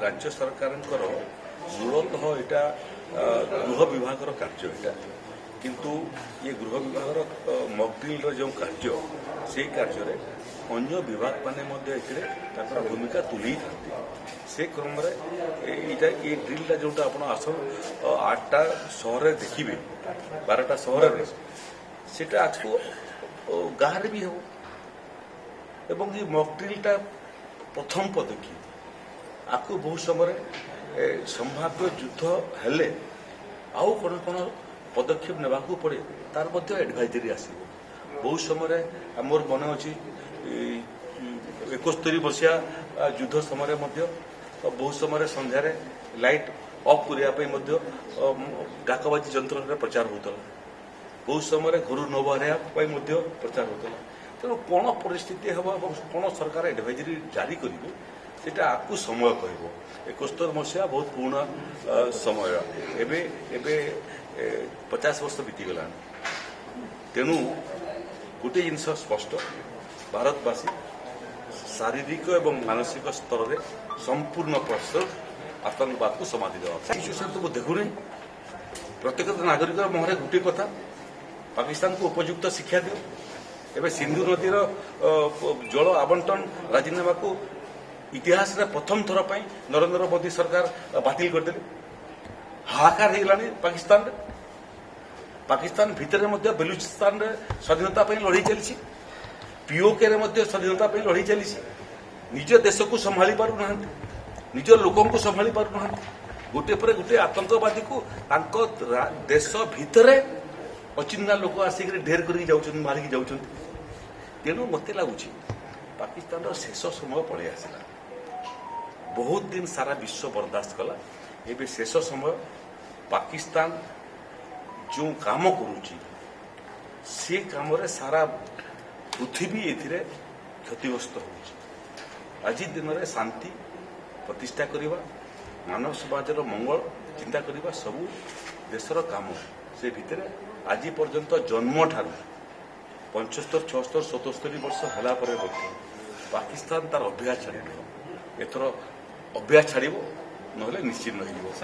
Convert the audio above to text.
राज्य सरकार मूलतः यहाँ गृह विभाग कार्य यहाँ किंतु ये गृह विभाग मॉकड्रिल जो कार्य से कार्य अन्य विभाग माने भूमिका तुले से क्रम ये ड्रिल जोटा आप आस 8टा सहर देखिए 12टा सहर से आपको गाँव भी हो एवं ये मॉकड्रिलटा प्रथम पदक्षेप आपको बहुत समय संभाव्य युद्ध हेले आउ कौन कौन पदक्षेप नेबा पड़े तार मध्य एडवाइजरी आसो बहुत समय मोर मन अच्छी 71 मसीहा युद्ध समय बहुत समय संध्यार लाइट ऑफ करने डाकबाजी यंत्र प्रचार होता बहुत समय घर न बाहर प्रचार होता तेणु कौन परिस्थिति हम कौन सरकार एडवाइजरी जारी करेंगे सेटा आपको समय कह 71 मसीहा बहुत पुराना समय एबे 50 वर्ष बीतीगला तेणु गोटे जिन स्पष्ट भारतवासी शारीरिक और मानसिक स्तर में संपूर्ण प्रस्तुत आतंकवाद को समाधि देवा सिचुएसन तो देखुनी प्रत्येक नागरिक मुहर गोटे कथा पाकिस्तान को उपयुक्त शिक्षा दियो एवं सिंधु नदीर जल आवंटन राजीनामा को इतिहास रे प्रथम थर पर नरेंद्र मोदी सरकार बातिल करदे हाहाकार हो पाकिस्तान भितर बेलुचिस्तान स्वाधीनता लड़ाई चली पीओके स्वाधीनता लड़ाई चली निज देश को संभाली पारना निज लोकों को संभाली पारना गोटे पर गोटे आतंकवादी को देश भितर अचिन्ना लोक आसिक ढेर कर मारिक जाऊँ तेणु मत लगुच पाकिस्तान शेष समय पलि आसला बहुत दिन सारा विश्व बर्दाश्त कला एवं शेष समय पाकिस्तान जो काम करुच्ची से काम सारा पृथ्वी ए क्षतिग्रस्त हो आज दिन में शांति प्रतिष्ठा करवा मानव समाज मंगल चिंता करवा सबू देशर काम से भितर आज पर्यंत जन्म ठारू 75, 76, 77 वर्ष है पाकिस्तान तार अभ्यास छाड़ एथर अभ्यास छाड़ ना निश्चिन्न हो।